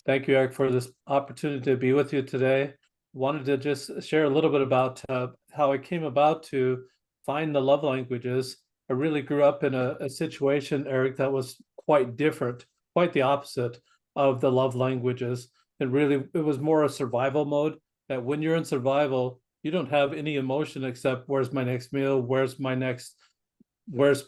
Thank you, Eric, for this opportunity to be with you today. Wanted to just share a little bit about how I came about to find the love languages. I really grew up in a situation, Eric, that was quite different, quite the opposite of the love languages. It was more a survival mode, that when you're in survival, you don't have any emotion except where's my next meal, where's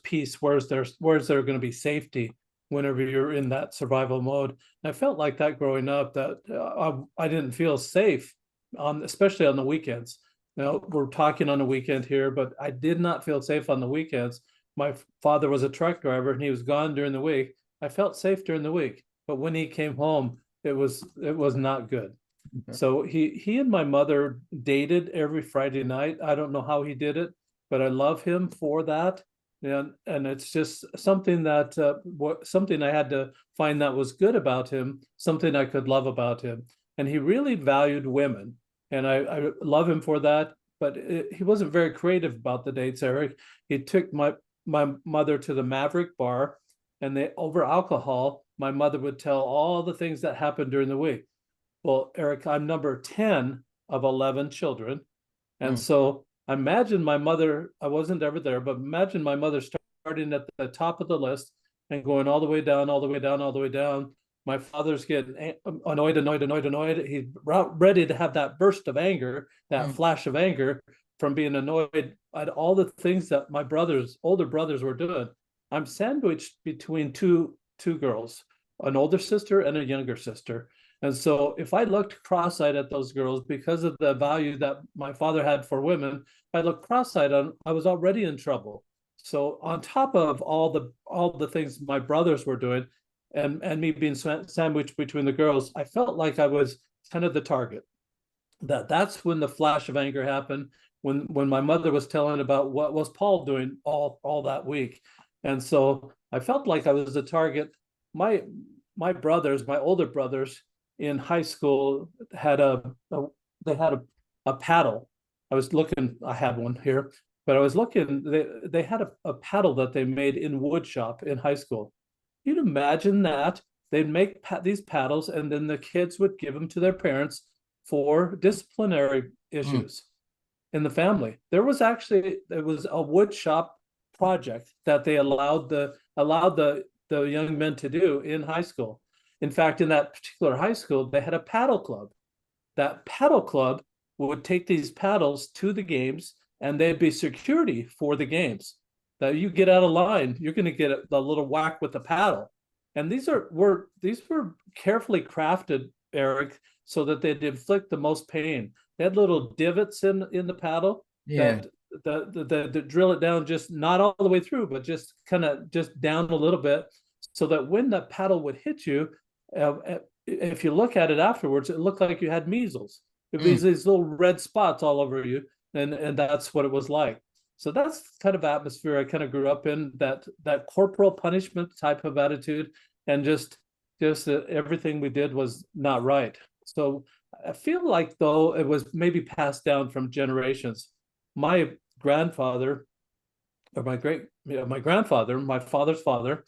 peace, where's there going to be safety whenever you're in that survival mode. And I felt like that growing up, that I didn't feel safe especially on the weekends. Now we're talking on the weekend here, but I did not feel safe on the weekends. My father was a truck driver and he was gone during the week. I felt safe during the week, but when he came home, it was not good. Okay. So he and my mother dated every Friday night. I don't know how he did it, but I love him for that. And it's just something that something I had to find that was good about him, something I could love about him. And he really valued women, and I love him for that. But he wasn't very creative about the dates, Eric. He took my mother to the Maverick bar, and they over alcohol, my mother would tell all the things that happened during the week. Well, Eric, I'm number 10 of 11 children. And Mm. so imagine my mother, I wasn't ever there, but imagine my mother starting at the top of the list and going all the way down, all the way down, all the way down. My father's getting annoyed. He's ready to have that burst of anger, that Mm. flash of anger from being annoyed at all the things that my older brothers were doing. I'm sandwiched between two girls, an older sister and a younger sister. And so if I looked cross-eyed at those girls because of the value that my father had for women, if I looked cross-eyed on, I was already in trouble. So on top of all the things my brothers were doing, and me being sandwiched between the girls, I felt like I was kind of the target. That's when the flash of anger happened, when my mother was telling about what was Paul doing all that week. And so I felt like I was the target. My my older brothers in high school had they had a paddle. I had one here, but I was looking, they had a paddle that they made in wood shop in high school. You'd imagine that they'd make these paddles and then the kids would give them to their parents for disciplinary Mm. issues in the family. It was a wood shop project that they allowed the young men to do in high school. In fact, in that particular high school, they had a paddle club. That paddle club would take these paddles to the games, and they'd be security for the games. That you get out of line, you're going to get a little whack with the paddle. And these were carefully crafted, Eric, so that they'd inflict the most pain. They had little divots in the paddle Yeah. that the drill it down, just not all the way through, but just kind of just down a little bit, so that when the paddle would hit you, if you look at it afterwards, it looked like you had measles. It Mm. was these little red spots all over you, and that's what it was like. So that's kind of atmosphere I kind of grew up in, that corporal punishment type of attitude, and just everything we did was not right. So I feel like though it was maybe passed down from generations. My grandfather, or my grandfather, my father's father,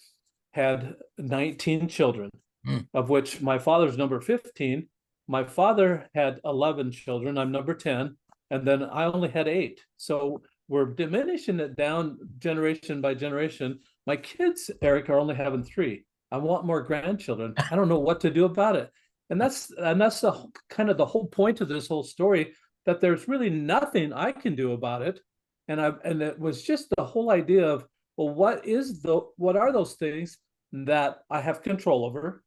had 19 children, Mm. of which my father's number 15. My father had 11 children. I'm number 10. And then I only had 8. So we're diminishing it down generation by generation. My kids, Eric, are only having 3. I want more grandchildren. I don't know what to do about it. And that's the kind of the whole point of this whole story, that there's really nothing I can do about it. And it was just the whole idea of, well, what are those things that I have control over,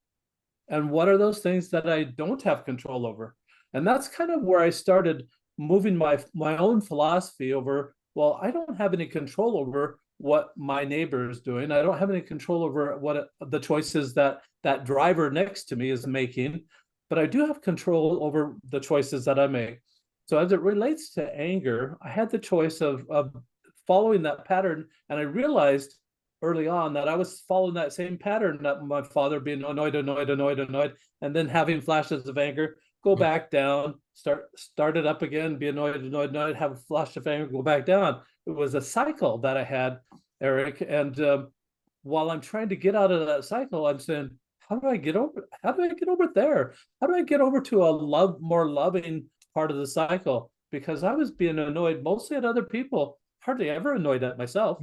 and what are those things that I don't have control over? And that's kind of where I started moving my own philosophy over. Well, I don't have any control over what my neighbor is doing. I don't have any control over what the choices that driver next to me is making, but I do have control over the choices that I make. So as it relates to anger, I had the choice of following that pattern, and I realized early on that I was following that same pattern, that my father being annoyed, and then having flashes of anger, go Mm. back down, start it up again, be annoyed, have a flash of anger, go back down. It was a cycle that I had, Eric. And while I'm trying to get out of that cycle, I'm saying, how do I get over there? How do I get over to a more loving part of the cycle? Because I was being annoyed mostly at other people, hardly ever annoyed at myself.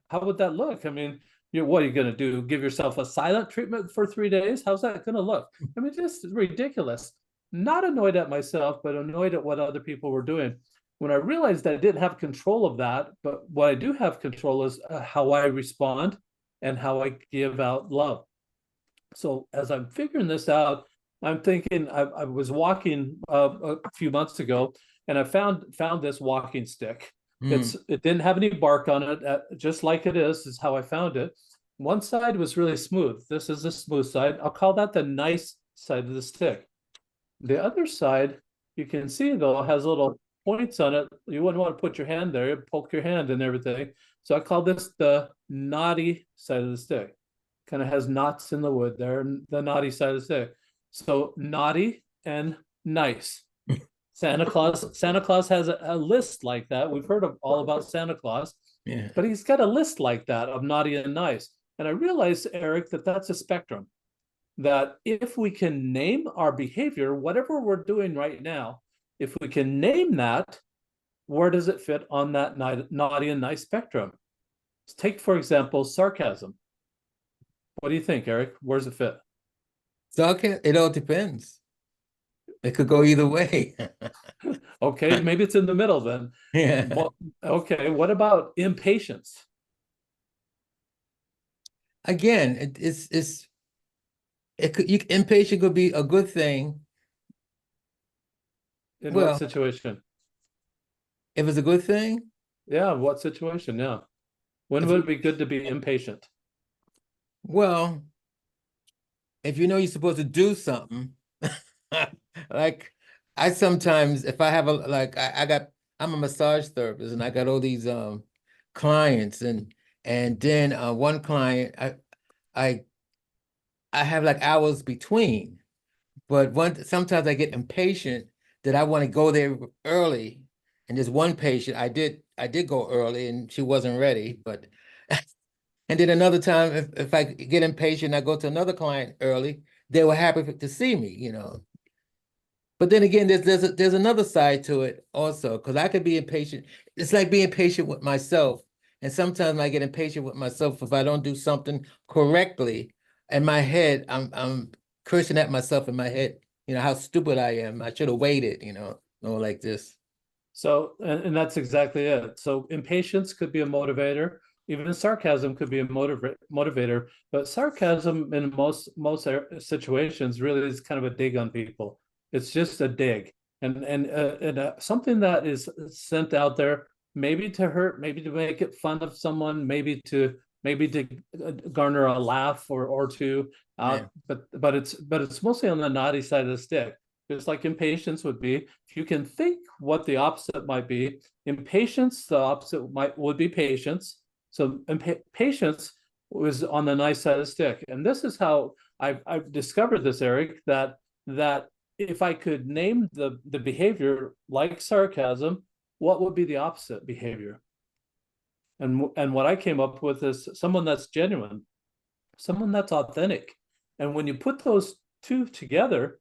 How would that look? I mean, what are you going to do? Give yourself a silent treatment for 3 days? How's that going to look? I mean, just ridiculous. Not annoyed at myself, but annoyed at what other people were doing. When I realized that I didn't have control of that, but what I do have control is how I respond and how I give out love. So as I'm figuring this out, I'm thinking I was walking a few months ago, and I found this walking stick. Mm. It didn't have any bark on it, just like it is how I found it. One side was really smooth. This is the smooth side. I'll call that the nice side of the stick. The other side, you can see though, has little points on it. You wouldn't want to put your hand there, you'd poke your hand and everything. So I call this the naughty side of the stick. Kind of has knots in the wood there, the naughty side of the stick. So naughty and nice. Santa Claus has a list like that. We've heard all about Santa Claus, Yeah. but he's got a list like that of naughty and nice. And I realized, Eric, that that's a spectrum. That if we can name our behavior, whatever we're doing right now, if we can name that, where does it fit on that naughty and nice spectrum? Take, for example, sarcasm. What do you think, Eric? Where's it fit? So it all depends. It could go either way. Okay, maybe it's in the middle then. Yeah. Well, okay, what about impatience? Again, impatient could be a good thing. In what Well, situation? if it's a good thing, Yeah, what situation? Yeah. When if would it be good to be impatient? well, if you know you're supposed to do something, like I sometimes, if I have I'm a massage therapist and I got all these clients, and then one client I I have like hours between, but sometimes I get impatient that I want to go there early. And there's one patient I did go early and she wasn't ready, but and then another time if I get impatient, I go to another client early, they were happy to see me, you know. But then again, there's another side to it also, because I could be impatient. It's like being patient with myself. And sometimes I get impatient with myself if I don't do something correctly. In my head, I'm cursing at myself in my head, you know, how stupid I am. I should have waited, you know, or like this. So, and that's exactly it. So impatience could be a motivator. Even sarcasm could be a motivator. But sarcasm in most situations really is kind of a dig on people. It's just a dig, and something that is sent out there, maybe to hurt, maybe to make it fun of someone, maybe to garner a laugh or two. Yeah. But it's mostly on the naughty side of the stick, just like impatience would be. If you can think what the opposite might be, impatience, the opposite would be patience. So patience was on the nice side of the stick. And this is how I've discovered this, Eric, that if I could name the behavior like sarcasm, what would be the opposite behavior? And what I came up with is someone that's genuine, someone that's authentic. And when you put those two together,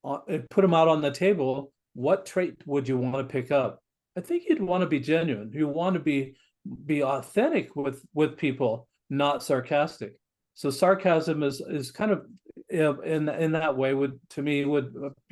put them out on the table, what trait would you want to pick up? I think you'd want to be genuine. You want to be authentic with people, not sarcastic. So sarcasm is kind of in that way would be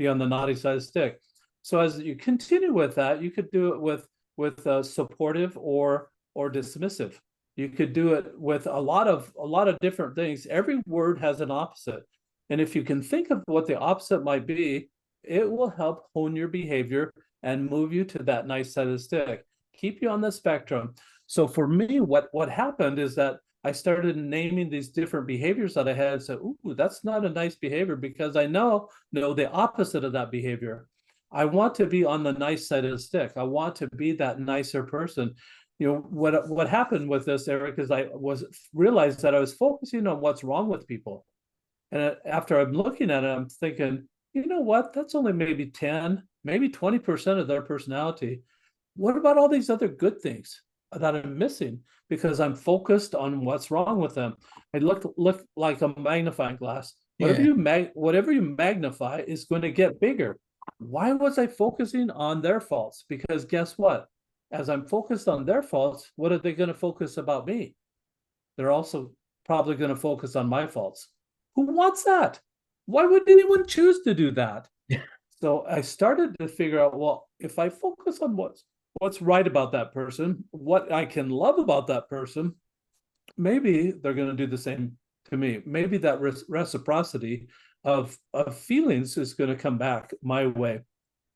on the naughty side of the stick. So as you continue with that, you could do it with supportive or dismissive. You could do it with a lot of different things. Every word has an opposite. And if you can think of what the opposite might be, it will help hone your behavior and move you to that nice side of the stick, keep you on the spectrum. So for me, what happened is that I started naming these different behaviors that I had and said, ooh, that's not a nice behavior, because I know the opposite of that behavior. I want to be on the nice side of the stick. I want to be that nicer person. What happened with this, Eric, is I realized that I was focusing on what's wrong with people. And after I'm looking at it, I'm thinking, you know what? That's only maybe 10, maybe 20% of their personality. What about all these other good things? that I'm missing because I'm focused on what's wrong with them. I look like a magnifying glass. Yeah. Whatever you magnify is going to get bigger. Why was I focusing on their faults? Because guess what? As I'm focused on their faults, what are they going to focus about me? They're also probably going to focus on my faults. Who wants that? Why would anyone choose to do that? So I started to figure out, well, if I focus on what's right about that person, what I can love about that person, maybe they're going to do the same to me. Maybe that reciprocity of feelings is going to come back my way.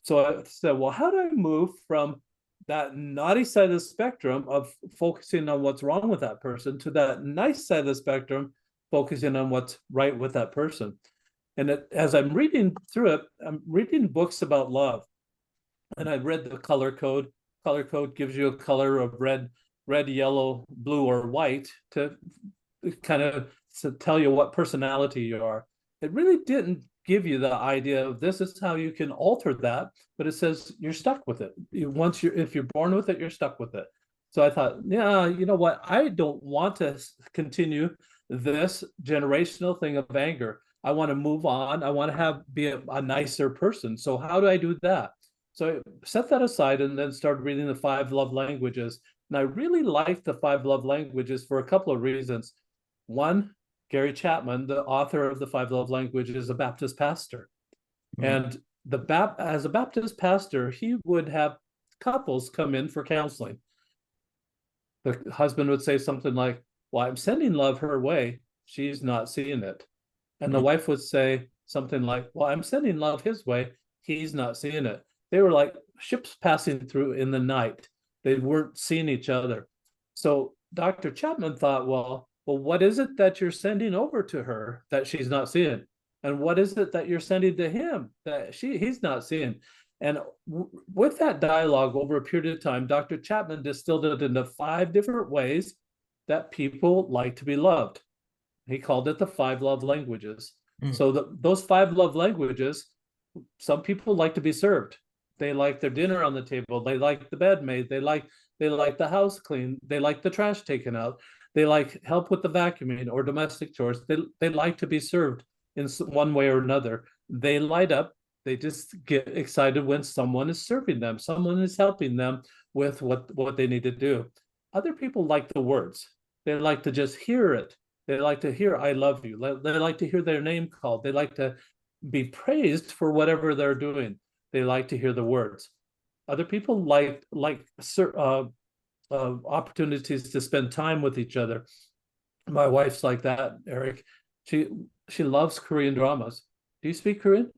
So I said, well, how do I move from that naughty side of the spectrum of focusing on what's wrong with that person to that nice side of the spectrum, focusing on what's right with that person? And as I'm reading through it, I'm reading books about love. And I read the color code. Color code gives you a color of red, yellow, blue, or white to kind of to tell you what personality you are. It really didn't give you the idea of this is how you can alter that, but it says you're stuck with it. If you're born with it, you're stuck with it. So I thought, yeah, you know what? I don't want to continue this generational thing of anger. I want to move on. I want to be a nicer person. So how do I do that? So I set that aside and then started reading the 5 love languages. And I really liked the 5 love languages for a couple of reasons. One, Gary Chapman, the author of the 5 love languages, is a Baptist pastor. And as a Baptist pastor, he would have couples come in for counseling. The husband would say something like, well, I'm sending love her way. She's not seeing it. And the wife would say something like, well, I'm sending love his way. He's not seeing it. They were like ships passing through in the night. They weren't seeing each other. So Dr. Chapman thought, well, what is it that you're sending over to her that she's not seeing? And what is it that you're sending to him that he's not seeing? And with that dialogue over a period of time, Dr. Chapman distilled it into 5 different ways that people like to be loved. He called it the 5 love languages. So those 5 love languages, some people like to be served. They like their dinner on the table. They like the bed made. They like the house clean. They like the trash taken out. They like help with the vacuuming or domestic chores. They like to be served in one way or another. They light up. They just get excited when someone is serving them. Someone is helping them with what they need to do. Other people like the words. They like to just hear it. They like to hear "I love you." They like to hear their name called. They like to be praised for whatever they're doing. They like to hear the words. Other people like opportunities to spend time with each other. My wife's like that, Eric. She loves Korean dramas. Do you speak Korean?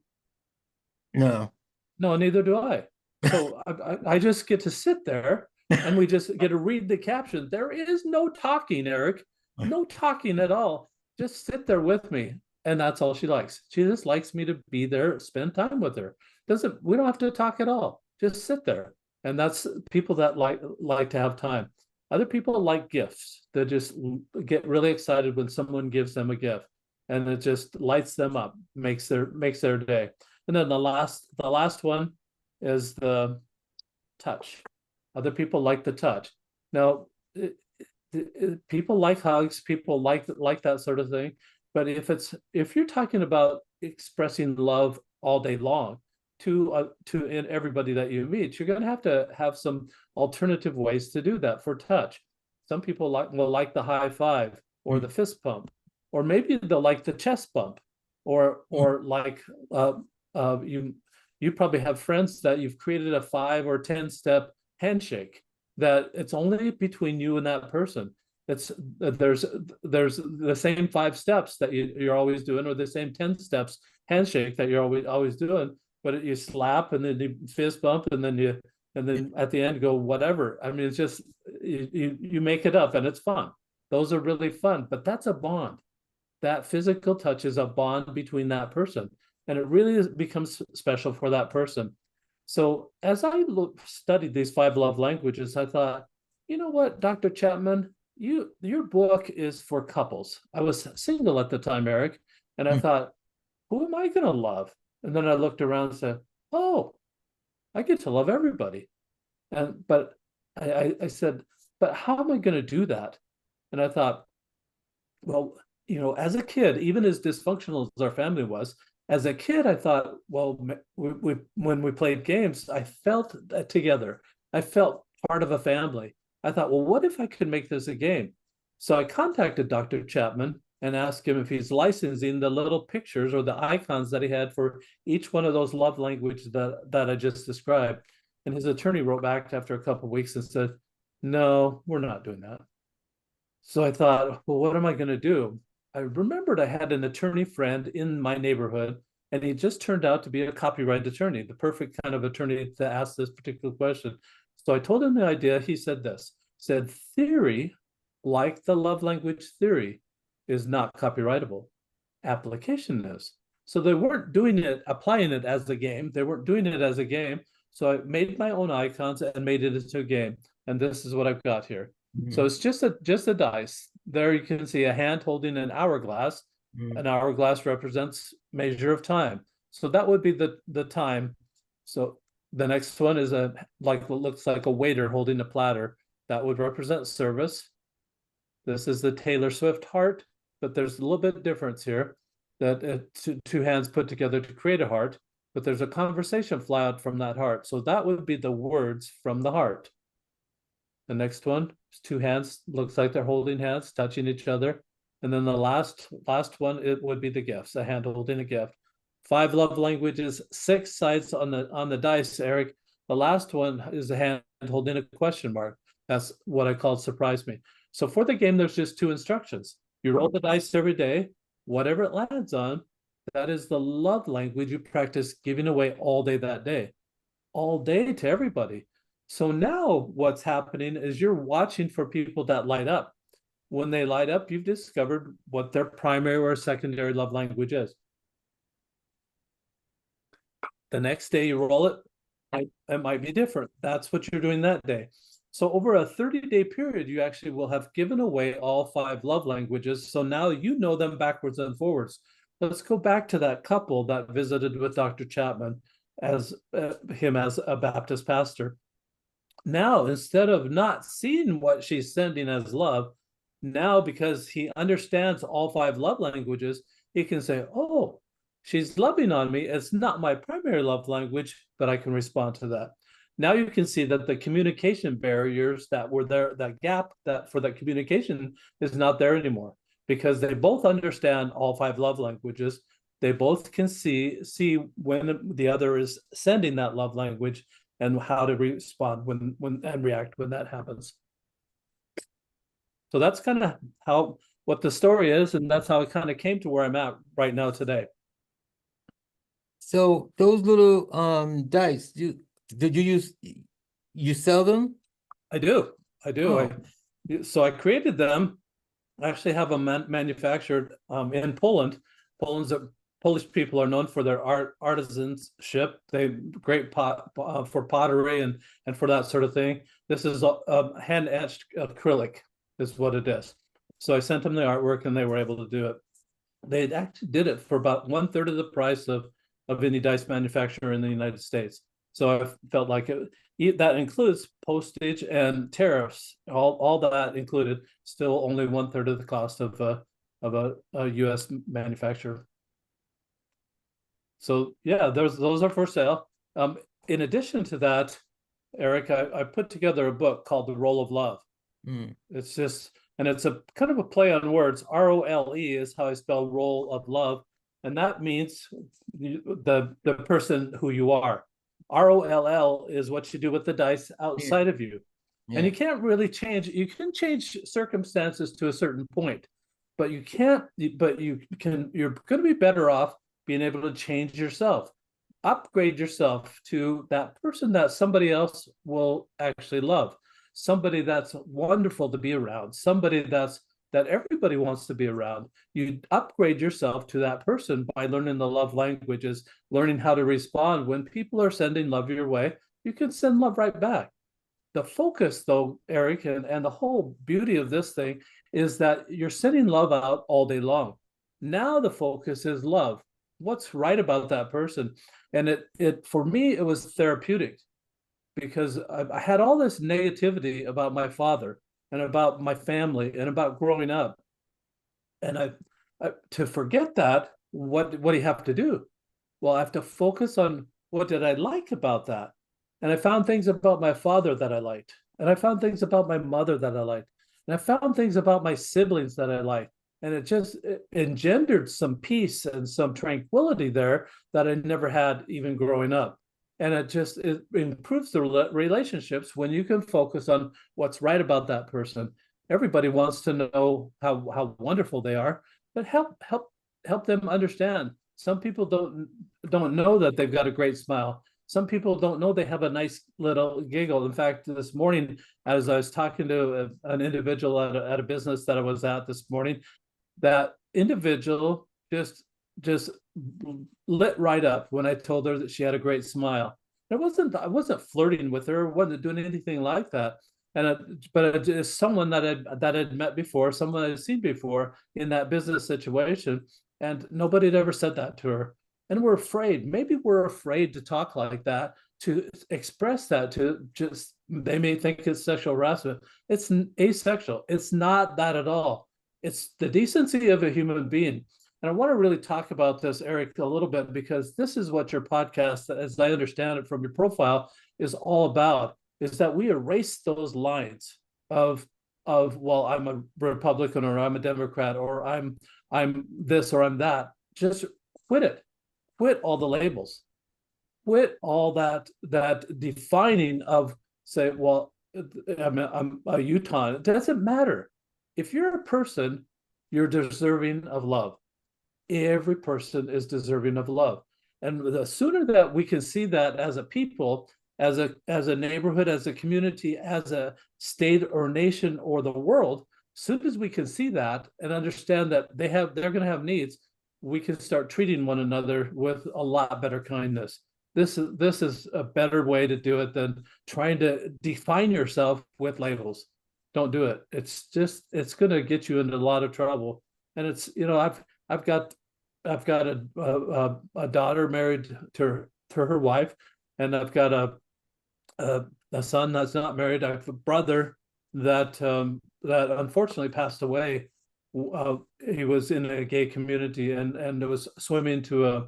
No. No, neither do I. So I just get to sit there and we just get to read the caption. There is no talking, Eric. No talking at all. Just sit there with me. And that's all she likes. She just likes me to be there, spend time with her. We don't have to talk at all. Just sit there. And that's people that like to have time. Other people like gifts. They just get really excited when someone gives them a gift. And it just lights them up, makes their day. And then the last one is the touch. Other people like the touch. Now, people like hugs, people like that sort of thing. But if you're talking about expressing love all day long to everybody that you meet, you're going to have some alternative ways to do that for touch. Some people will like the high five or the fist pump, or maybe they'll like the chest bump, or like you probably have friends that you've created a 5 or 10 step handshake that it's only between you and that person. There's the same 5 steps that you're always doing, or the same 10 steps handshake that you're always doing, but you slap and then you fist bump and then at the end go whatever. I mean, it's just you make it up and it's fun. Those are really fun, but that's a bond. That physical touch is a bond between that person, and it really becomes special for that person. So as I studied these 5 love languages, I thought, you know what, Dr. Chapman, your book is for couples. I was single at the time, Eric, and I thought, who am I going to love? And then I looked around and said, oh, I get to love everybody. But I said, but how am I going to do that? And I thought, well, as a kid, even as dysfunctional as our family was, as a kid, I thought, well, when we played games, I felt together. I felt part of a family. I thought, well, what if I could make this a game? So I contacted Dr. Chapman and asked him if he's licensing the little pictures or the icons that he had for each one of those love languages that I just described. And his attorney wrote back after a couple of weeks and said, no, we're not doing that. So I thought, well, what am I going to do? I remembered I had an attorney friend in my neighborhood, and he just turned out to be a copyright attorney, the perfect kind of attorney to ask this particular question. So I told him the idea. He said this, said theory, like the love language theory, is not copyrightable. Application is. So they weren't doing it, applying it as a game. They weren't doing it as a game. So I made my own icons and made it into a game. And this is what I've got here. So it's just a dice. There you can see a hand holding an hourglass. An hourglass represents measure of time. So that would be the time. So the next one is what looks like a waiter holding a platter. That would represent service. This is the Taylor Swift heart, but there's a little bit of difference here that two hands put together to create a heart, but there's a conversation fly out from that heart. So that would be the words from the heart. The next one is two hands, looks like they're holding hands, touching each other. And then the last one, it would be the gifts, a hand holding a gift. 5 love languages, 6 sides on the dice, Eric. The last one is a hand holding a question mark. That's what I call surprise me. So for the game, there's just 2 instructions. You roll the dice every day. Whatever it lands on, that is the love language you practice giving away all day that day. All day to everybody. So now what's happening is you're watching for people that light up. When they light up, you've discovered what their primary or secondary love language is. The next day you roll it, it might be different. That's what you're doing that day. So over a 30-day period, you actually will have given away all 5 love languages. So now you know them backwards and forwards. Let's go back to that couple that visited with Dr. Chapman as him as a Baptist pastor. Now, instead of not seeing what she's sending as love, now because he understands all 5 love languages, he can say, oh, she's loving on me. It's not my primary love language, but I can respond to that. Now you can see that the communication barriers that were there, that gap that for that communication is not there anymore, because they both understand all 5 love languages. They both can see when the other is sending that love language and how to respond when and react when that happens. So that's kind of what the story is, and that's how it kind of came to where I'm at right now today. So those little dice, you sell them? I do. Oh. So I created them. I actually have them manufactured in Poland. Polish people are known for their artisanship. They great for pottery and for that sort of thing. This is a hand etched acrylic is what it is. So I sent them the artwork and they were able to do it. They actually did it for about 1/3 of the price of any dice manufacturer in the United States. So I felt like that includes postage and tariffs, all that included, still only 1/3 of the cost of a U.S. manufacturer. So yeah, those are for sale. In addition to that, Eric, I put together a book called The Role of Love. It's a kind of a play on words. ROLE is how I spell role of love, and that means the person who you are. ROLL is what you do with the dice outside of you. Yeah. And you can't really change. You can change circumstances to a certain point, but you can't. But you can. You're going to be better off being able to change yourself, upgrade yourself to that person that somebody else will actually love, somebody that's wonderful to be around, somebody that everybody wants to be around. You upgrade yourself to that person by learning the love languages, learning how to respond when people are sending love your way. You can send love right back. The focus, though, Eric, and the whole beauty of this thing is that you're sending love out all day long. Now the focus is love. What's right about that person? And it for me, it was therapeutic, because I had all this negativity about my father. and about my family and about growing up. And to forget that, what do you have to do? Well, I have to focus on what did I like about that. And I found things about my father that I liked. And I found things about my mother that I liked. And I found things about my siblings that I liked. And it engendered some peace and some tranquility there that I never had even growing up. And it improves the relationships when you can focus on what's right about that person. Everybody wants to know how wonderful they are, but help them understand. Some people don't know that they've got a great smile. Some people don't know they have a nice little giggle. In fact, this morning, as I was talking to an individual at a business that I was at this morning, that individual just lit right up when I told her that she had a great smile. I wasn't flirting with her, wasn't doing anything like that. But it's someone that I'd met before, someone I'd seen before in that business situation, and nobody had ever said that to her. And we're afraid. Maybe we're afraid to talk like that, to express that, to just they may think it's sexual harassment. It's asexual. It's not that at all. It's the decency of a human being. And I want to really talk about this, Eric, a little bit, because this is what your podcast, as I understand it from your profile, is all about, is that we erase those lines of well, I'm a Republican or I'm a Democrat or I'm this or I'm that. Just quit it. Quit all the labels. Quit all that defining of, say, well, I'm a Utah. It doesn't matter. If you're a person, you're deserving of love. Every person is deserving of love. And the sooner that we can see that as a people, as a neighborhood, as a community, as a state or nation or the world, as soon as we can see that and understand that they're going to have needs, we can start treating one another with a lot better kindness. This is a better way to do it than trying to define yourself with labels. Don't do it. It's going to get you into a lot of trouble. And it's, I've got a daughter married to her wife, and I've got a son that's not married. I have a brother that unfortunately passed away. He was in a gay community and was swimming to a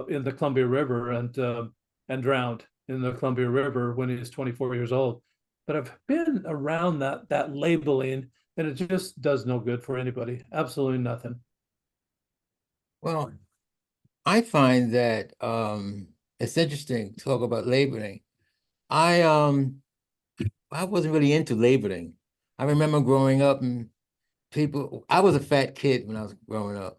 in the Columbia River and drowned in the Columbia River when he was 24 years old. But I've been around that labeling, and it just does no good for anybody. Absolutely nothing. Well, I find that it's interesting to talk about labeling. I wasn't really into labeling. I remember growing up and I was a fat kid when I was growing up.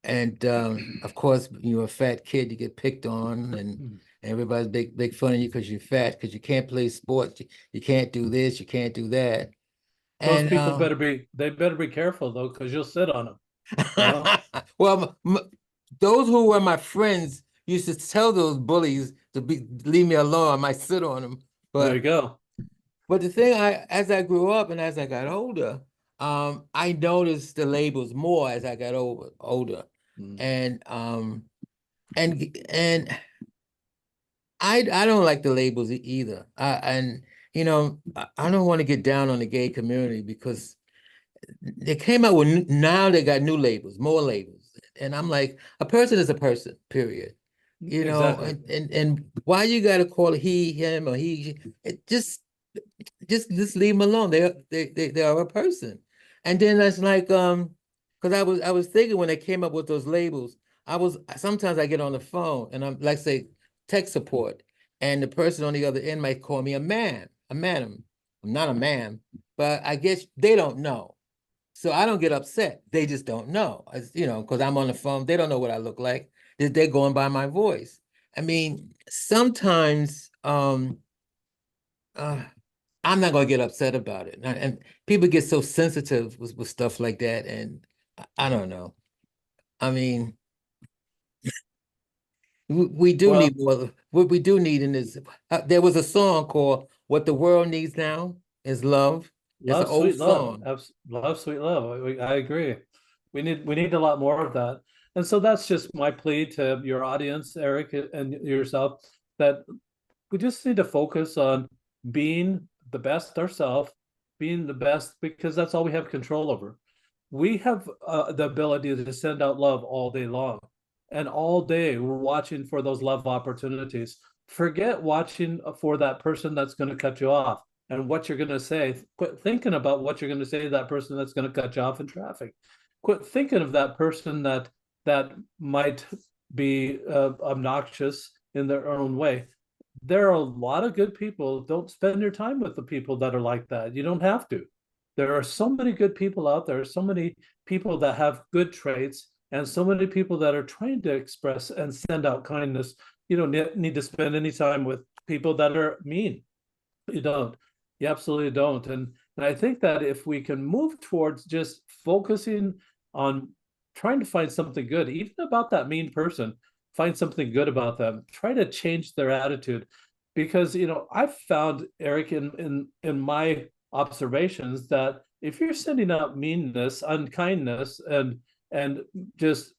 And of course, when you're a fat kid, you get picked on and everybody's big fun of you because you're fat, because you can't play sports, you can't do this, you can't do that. Those And people better be careful though, because you'll sit on them. You know? well, those who were my friends used to tell those bullies to leave me alone. I might sit on them. There you go. But the thing, as I grew up and as I got older, I noticed the labels more as I got older. And I don't like the labels either. I don't want to get down on the gay community because they came out with now they got new labels, more labels. And I'm like, a person is a person, period. Exactly. And why you gotta call he, him, or he? Just leave them alone. They are a person. And then that's like because I was thinking when they came up with those labels, sometimes I get on the phone and I'm like say tech support, and the person on the other end might call me a madam. I'm not a man, but I guess they don't know. So I don't get upset. They just don't know. Because I'm on the phone. They don't know what I look like. They're going by my voice. I mean, sometimes I'm not gonna get upset about it. And people get so sensitive with stuff like that. And I don't know. I mean, we do Well, need more. What we do need in this, there was a song called "What the World Needs Now Is Love." It's an love, old sweet love. song. Love, sweet love. I agree. We need a lot more of that. And so that's just my plea to your audience, Eric, and yourself, that we just need to focus on being the best ourselves being the best because that's all we have control over. We have the ability to send out love all day long. And all day we're watching for those love opportunities. Forget watching for that person that's going to cut you off and what you're going to say. Quit thinking about what you're going to say to that person that's going to cut you off in traffic. Quit thinking of that person that might be obnoxious in their own way. There are a lot of good people. Don't spend your time with the people that are like that. You don't have to. There are so many good people out there, so many people that have good traits, and so many people that are trying to express and send out kindness. You don't need to spend any time with people that are mean. You don't. You absolutely don't. And I think that if we can move towards just focusing on trying to find something good, even about that mean person, find something good about them, try to change their attitude. Because I've found, Eric, in my observations, that if you're sending out meanness, unkindness, and just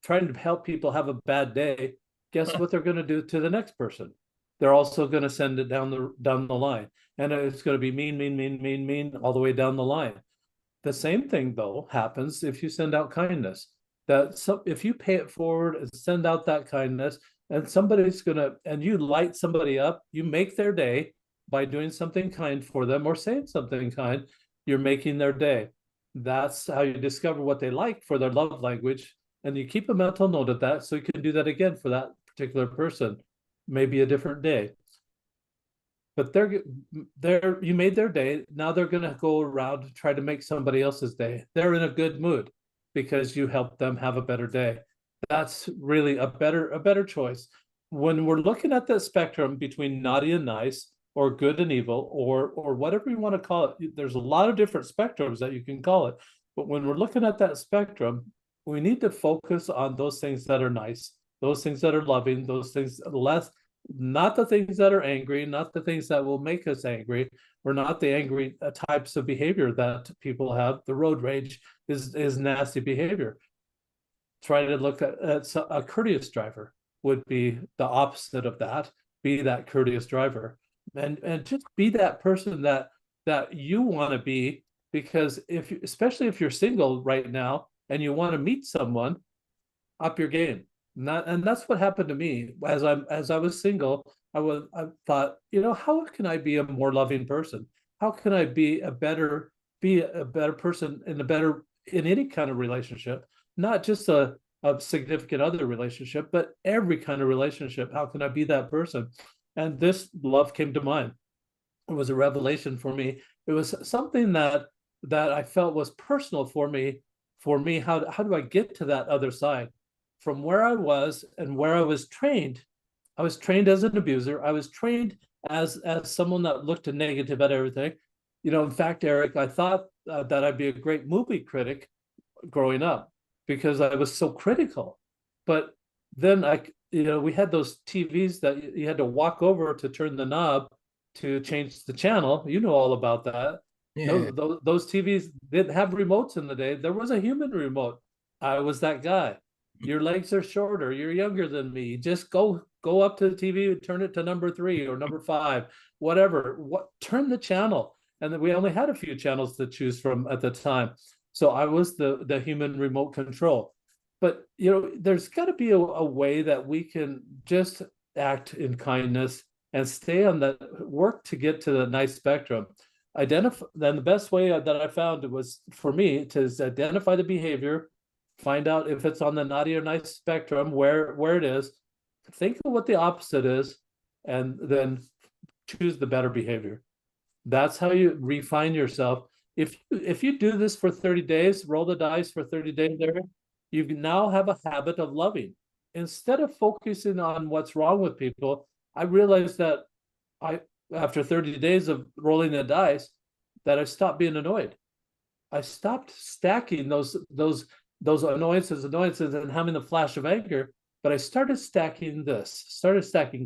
trying to help people have a bad day, guess what they're going to do to the next person? They're also going to send it down the line, and it's going to be mean all the way down the line. The same thing though happens if you send out kindness. If you pay it forward and send out that kindness, and and you light somebody up, you make their day by doing something kind for them or saying something kind, you're making their day. That's how you discover what they like for their love language, and you keep a mental note of that so you can do that again for that particular person, maybe a different day. But you made their day. Now they're going to go around to try to make somebody else's day. They're in a good mood because you helped them have a better day. That's really a better choice. When we're looking at the spectrum between naughty and nice, or good and evil, or whatever you want to call it, there's a lot of different spectrums that you can call it. But when we're looking at that spectrum, we need to focus on those things that are nice, those things that are loving, those things less, not the things that are angry, not the things that will make us angry, or not the angry types of behavior that people have. The road rage is nasty behavior. Try to look at a courteous driver would be the opposite of that. Be that courteous driver, and just be that person that you want to be. Because especially if you're single right now and you want to meet someone, up your game. And that's what happened to me as I was single. I thought, how can I be a more loving person? How can I be a better person in any kind of relationship, not just a significant other relationship, but every kind of relationship. How can I be that person? And this love came to mind. It was a revelation for me. It was something that I felt was personal for me. How do I get to that other side? From where I was and where I was trained as an abuser. I was trained as someone that looked negative at everything. In fact, Eric, I thought that I'd be a great movie critic growing up because I was so critical. But then we had those TVs that you had to walk over to turn the knob to change the channel. You know all about that. Yeah. Those TVs didn't have remotes in the day. There was a human remote. I was that guy. Your legs are shorter. You're younger than me. Just go up to the TV and turn it to number 3 or number 5, whatever. Turn the channel. And then we only had a few channels to choose from at the time. So I was the human remote control. But there's got to be a way that we can just act in kindness and stay on that work to get to the nice spectrum. Then the best way that I found was for me to identify the behavior, find out if it's on the naughty or nice spectrum, where it is, think of what the opposite is, and then choose the better behavior. That's how you refine yourself. If you do this for 30 days, roll the dice for 30 days there, you now have a habit of loving. Instead of focusing on what's wrong with people, I realized that after 30 days of rolling the dice, that I stopped being annoyed. I stopped stacking those annoyances and having the flash of anger, but I started stacking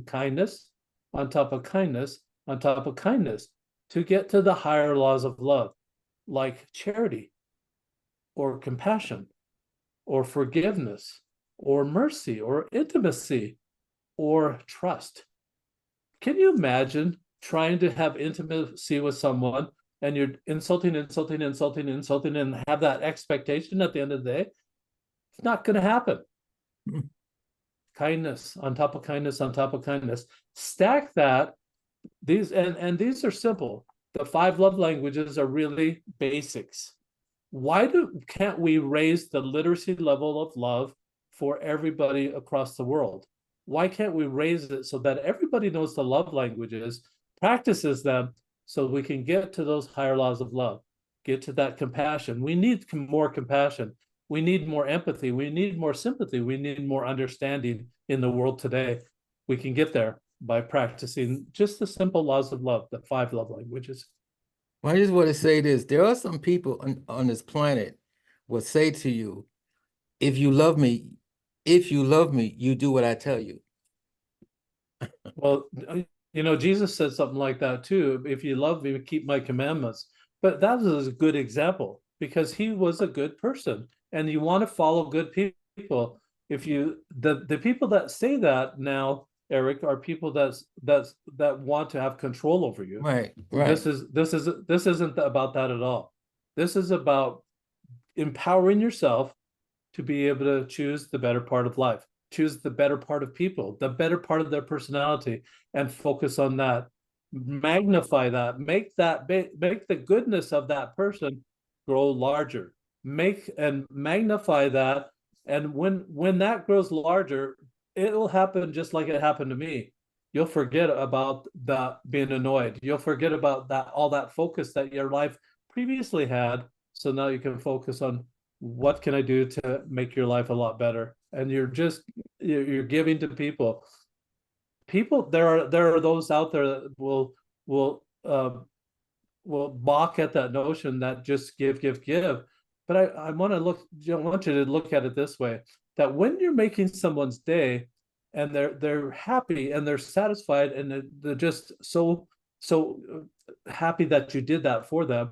kindness on top of kindness on top of kindness to get to the higher laws of love, like charity or compassion or forgiveness or mercy or intimacy or trust. Can you imagine trying to have intimacy with someone and you're insulting, and have that expectation at the end of the day, it's not going to happen. Kindness on top of kindness on top of kindness. Stack that. These are simple. The 5 love languages are really basics. Why can't we raise the literacy level of love for everybody across the world? Why can't we raise it so that everybody knows the love languages, practices them, so we can get to those higher laws of love, get to that compassion? We need more compassion. We need more empathy. We need more sympathy. We need more understanding in the world today. We can get there by practicing just the simple laws of love, the 5 love languages. Well, I just want to say this. There are some people on this planet will say to you, if you love me, you do what I tell you. Well, Jesus said something like that too. If you love me, keep my commandments. But that is a good example because he was a good person, and you want to follow good people. If you the people that say that now, Eric, are people that want to have control over you. Right. This isn't about that at all. This is about empowering yourself to be able to choose the better part of life, choose the better part of people, the better part of their personality, and focus on that. Magnify that, make the goodness of that person grow larger. Make and magnify that. And when that grows larger, it'll happen just like it happened to me. You'll forget about that being annoyed. You'll forget about that, all that focus that your life previously had. So now you can focus on what can I do to make your life a lot better. And you're giving to people. There are those out there that will balk at that notion that just give. But I want you to look at it this way, that when you're making someone's day and they're happy and they're satisfied and they're just so happy that you did that for them,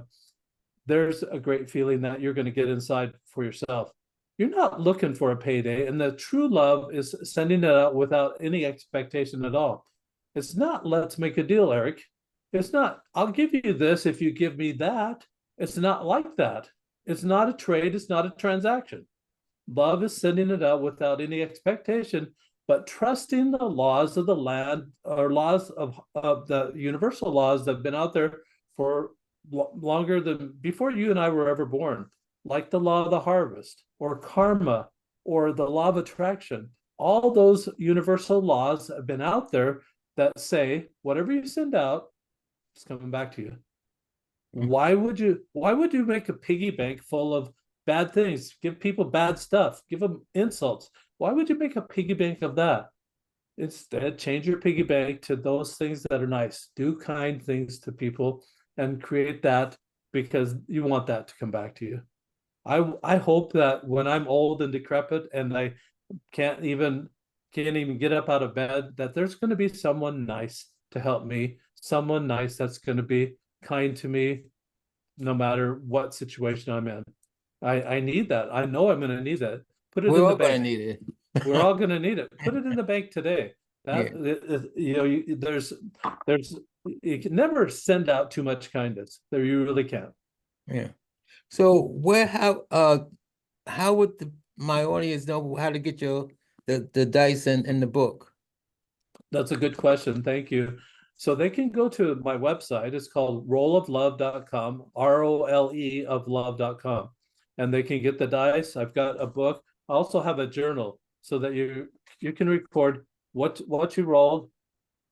there's a great feeling that you're going to get inside for yourself. You're not looking for a payday, and the true love is sending it out without any expectation at all. It's not, let's make a deal, Eric. It's not, I'll give you this if you give me that. It's not like that. It's not a trade. It's not a transaction. Love is sending it out without any expectation, but trusting the laws of the land, or laws of the universal laws that have been out there for longer than before you and I were ever born, like the law of the harvest or karma or the law of attraction. All those universal laws have been out there that say whatever you send out, it's coming back to you. Why would you make a piggy bank full of bad things, give people bad stuff, give them insults? Why would you make a piggy bank of that? Instead, change your piggy bank to those things that are nice. Do kind things to people and create that, because you want that to come back to you. I hope that when I'm old and decrepit and I can't even get up out of bed, that there's going to be someone nice to help me, someone nice that's going to be kind to me no matter what situation I'm in. I need that. I know I'm going to need that. Put it We're in all the bank. going to need it. We're all going to need it. Put it in the bank today. That there's you can never send out too much kindness. There, you really can't. Yeah. So how would my audience know how to get the dice and the book? That's a good question. Thank you. So they can go to my website. It's called roleoflove.com, ROLE of love.com. And they can get the dice. I've got a book. I also have a journal so that you can record what you rolled,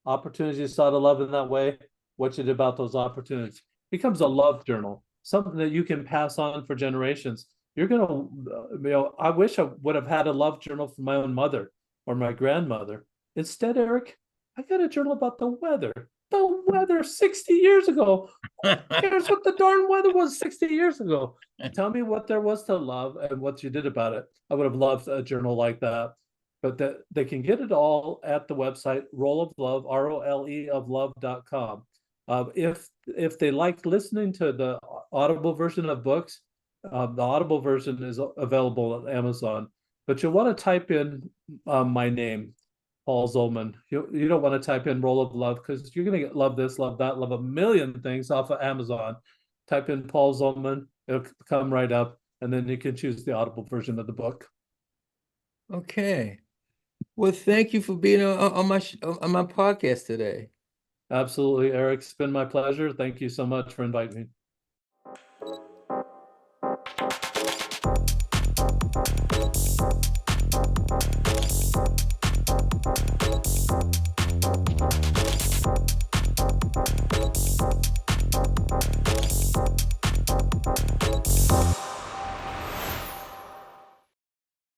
opportunities you saw to love in that way, what you did about those opportunities. It becomes a love journal, something that you can pass on for generations. You're gonna, I wish I would have had a love journal from my own mother or my grandmother. Instead, Eric, I got a journal about the weather. The weather 60 years ago. Who cares what the darn weather was 60 years ago? Tell me what there was to love and what you did about it. I would have loved a journal like that. But they can get it all at the website, Role of Love, ROLE of love.com. If they like listening to the Audible version of books, the Audible version is available at Amazon. But you'll want to type in my name, Paul Zolman. You don't want to type in Role of Love, because you're going to get love this, love that, love a million things off of Amazon. type in Paul Zolman, it'll come right up, and then you can choose the Audible version of the book. Okay. Well, thank you for being on my podcast today. Absolutely, Eric. It's been my pleasure. Thank you so much for inviting me.